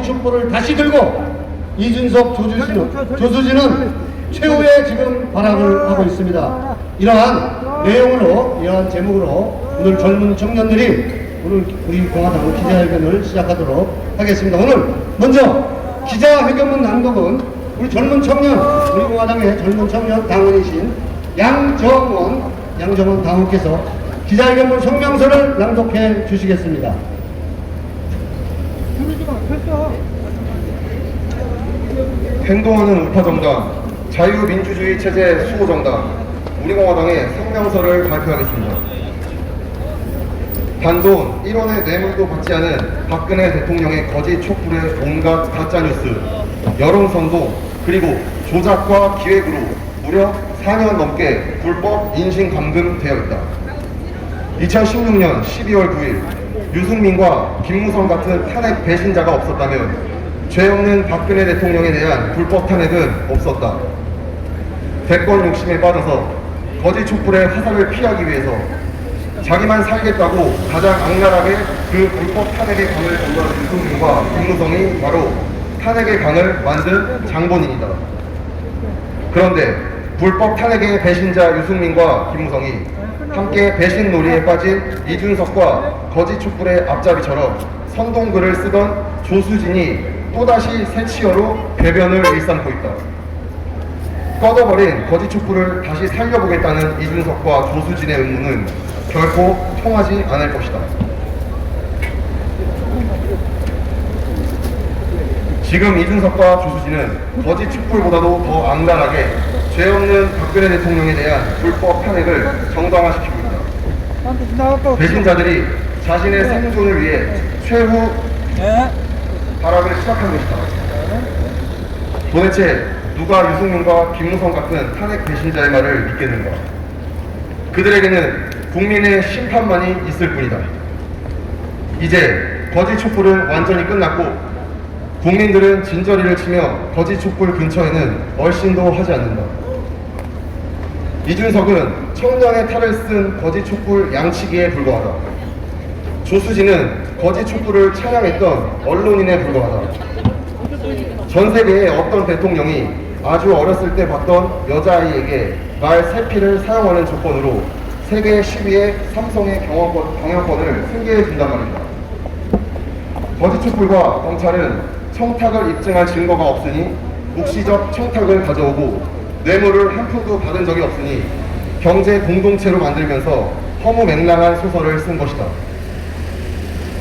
촛불을 다시 들고 이준석, 조수진은 최후의 지금 발악을 하고 있습니다. 이러한 내용으로, 이러한 제목으로 오늘 젊은 청년들이 오늘 우리 공화당 기자회견을 시작하도록 하겠습니다. 오늘 먼저 기자회견문 낭독은 우리 젊은 청년, 우리 공화당의 젊은 청년 당원이신 양정원 당원께서 기자회견문 성명서를 낭독해 주시겠습니다. 행동하는 우파정당, 자유민주주의 체제 수호정당, 우리공화당의 성명서를 발표하겠습니다. 단돈 1원의 뇌물도 받지 않은 박근혜 대통령의 거짓 촛불의 온갖 가짜뉴스, 여론선동, 그리고 조작과 기획으로 무려 4년 넘게 불법 인신감금되어 있다. 2016년 12월 9일 유승민과 김무성 같은 탄핵 배신자가 없었다면 죄 없는 박근혜 대통령에 대한 불법 탄핵은 없었다. 대권 욕심에 빠져서 거짓 촛불의 화살을 피하기 위해서 자기만 살겠다고 가장 악랄하게 그 불법 탄핵의 강을 건너는 유승민과 김무성이 바로 탄핵의 강을 만든 장본인이다. 그런데 불법 탄핵의 배신자 유승민과 김무성이 함께 배신 놀이에 빠진 이준석과 거짓 촛불의 앞잡이처럼 선동글을 쓰던 조수진이 또다시 새 치어로 궤변을 일삼고 있다. 꺼져버린 거짓 촛불을 다시 살려보겠다는 이준석과 조수진의 음모는 결코 통하지 않을 것이다. 지금 이준석과 조수진은 거짓 촛불보다도 더 악랄하게 죄 없는 박근혜 대통령에 대한 불법 탄핵을 정당화시키고 있다. 배신자들이 자신의 생존을 위해 최후 발악을 시작한 것이다. 도대체 누가 유승민과 김무성 같은 탄핵 배신자의 말을 믿겠는가? 그들에게는 국민의 심판만이 있을 뿐이다. 이제 거짓 촛불은 완전히 끝났고 국민들은 진저리를 치며 거짓 촛불 근처에는 얼씬도 하지 않는다. 이준석은 청량의 탈을 쓴 거짓 촛불 양치기에 불과하다. 조수진은 거짓 촛불을 찬양했던 언론인에 불과하다. 전 세계의 어떤 대통령이 아주 어렸을 때 봤던 여자아이에게 말 3피를 사용하는 조건으로 세계 10위의 삼성의 경영권을 승계해 준단 말입니다. 거짓 촛불과 검찰은 청탁을 입증할 증거가 없으니 묵시적 청탁을 가져오고 뇌물을 한 푼도 받은 적이 없으니 경제 공동체로 만들면서 허무맹랑한 소설을 쓴 것이다.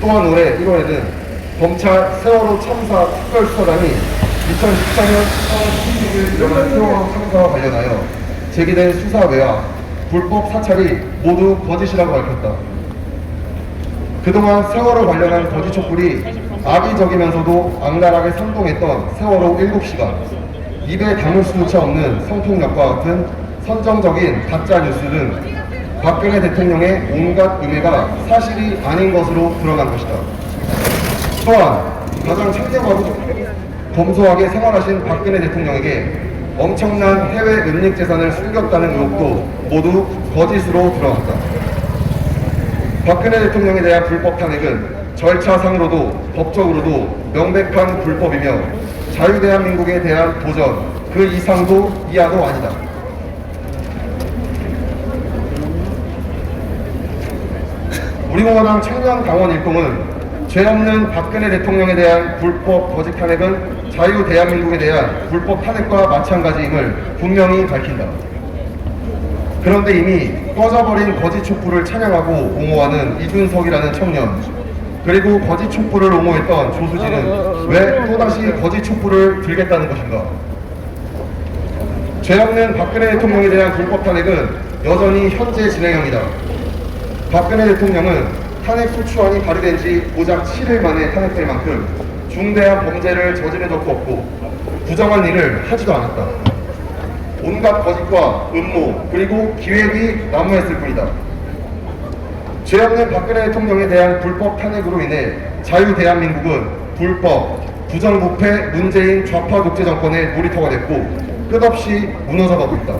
또한 올해 1월에는 검찰 세월호 참사 특별수사단이 2014년 4월 16일 일어난 세월호 참사와 관련하여 제기된 수사 외와 불법 사찰이 모두 거짓이라고 밝혔다. 그동안 세월호 관련한 거짓 촛불이 악의적이면서도 악랄하게 선동했던 세월호 7시간, 입에 담을 수조차 없는 성폭력과 같은 선정적인 가짜 뉴스는 박근혜 대통령의 온갖 음해가 사실이 아닌 것으로 드러난 것이다. 또한 가장 청렴하고 검소하게 생활하신 박근혜 대통령에게 엄청난 해외 은닉 재산을 숨겼다는 의혹도 모두 거짓으로 드러났다. 박근혜 대통령에 대한 불법 탄핵은 절차상으로도 법적으로도 명백한 불법이며 자유대한민국에 대한 도전, 그 이상도 이하도 아니다. 우리공화당 청년당원 일동은 죄 없는 박근혜 대통령에 대한 불법 거짓 탄핵은 자유대한민국에 대한 불법 탄핵과 마찬가지임을 분명히 밝힌다. 그런데 이미 꺼져버린 거짓 촛불을 찬양하고 옹호하는 이준석이라는 청년, 그리고 거짓 촛불을 옹호했던 조수진은 왜 또다시 거짓 촛불을 들겠다는 것인가? 죄 없는 박근혜 대통령에 대한 불법 탄핵은 여전히 현재 진행형이다. 박근혜 대통령은 탄핵 소추안이 발의된 지 고작 7일 만에 탄핵될 만큼 중대한 범죄를 저지른 적도 없고 부정한 일을 하지도 않았다. 온갖 거짓과 음모 그리고 기획이 난무했을 뿐이다. 죄 없는 박근혜 대통령에 대한 불법 탄핵으로 인해 자유대한민국은 불법, 부정부패 문재인 좌파 독재 정권의 놀이터가 됐고 끝없이 무너져가고 있다.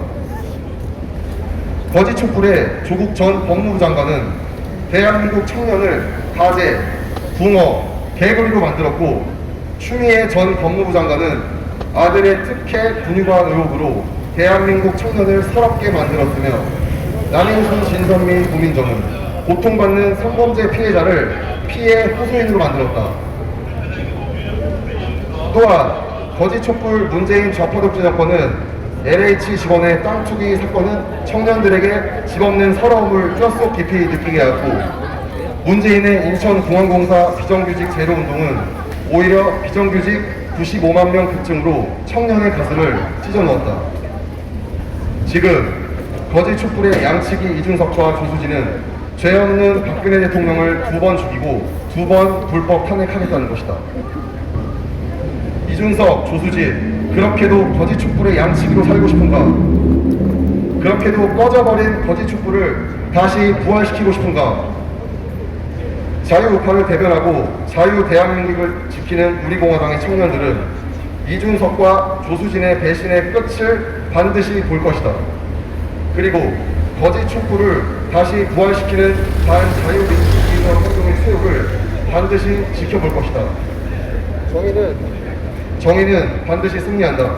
거짓 촛불의 조국 전 법무부 장관은 대한민국 청년을 가재, 붕어, 개구리로 만들었고 추미애 전 법무부 장관은 아들의 특혜 분유관 의혹으로 대한민국 청년을 서럽게 만들었으며 남인순 진선미 고민정은 고통받는 성범죄 피해자를 피해 호소인으로 만들었다. 또한 거짓 촛불 문재인 좌파 독재 정권은 LH 직원의 땅 투기 사건은 청년들에게 집 없는 서러움을 뼛속 깊이 느끼게 하였고, 문재인의 인천공항공사 비정규직 제로 운동은 오히려 비정규직 95만 명 급증으로 청년의 가슴을 찢어놓았다. 지금 거짓 촛불의 양치기 이준석과 조수진은 죄 없는 박근혜 대통령을 2번 죽이고 2번 불법 탄핵하겠다는 것이다. 이준석, 조수진, 그렇게도 거짓 촛불의 양치기로 살고 싶은가? 그렇게도 꺼져버린 거짓 촛불을 다시 부활시키고 싶은가? 자유우파를 대변하고 자유 대한민국을 지키는 우리공화당의 청년들은 이준석과 조수진의 배신의 끝을 반드시 볼 것이다. 그리고 거짓 촛불을 다시 부활시키는 반자유민주주의적 활동의 수욕을 반드시 지켜볼 것이다. 정의는 반드시 승리한다.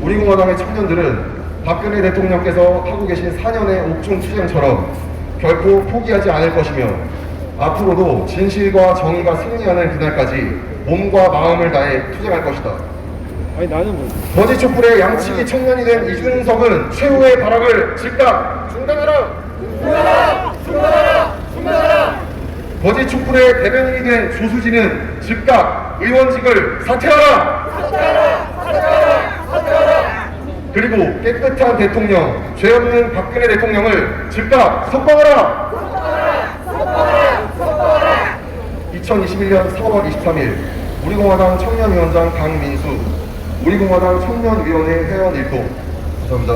우리공화당의 청년들은 박근혜 대통령께서 하고 계신 4년의 옥중 투쟁처럼 결코 포기하지 않을 것이며, 앞으로도 진실과 정의가 승리하는 그날까지 몸과 마음을 다해 투쟁할 것이다. 아니 나는 뭐 거짓 촛불의 양치기 청년이 된 이준석은 최후의 발악을 즉각 중단하라! 거짓 촛불의 대변인이 된 조수진은 즉각 의원직을 사퇴하라! 그리고 깨끗한 대통령, 죄 없는 박근혜 대통령을 즉각 석방하라! 2021년 4월 23일 우리공화당 청년위원장 강민수, 우리공화당 청년위원회 회원 일동. 감사합니다.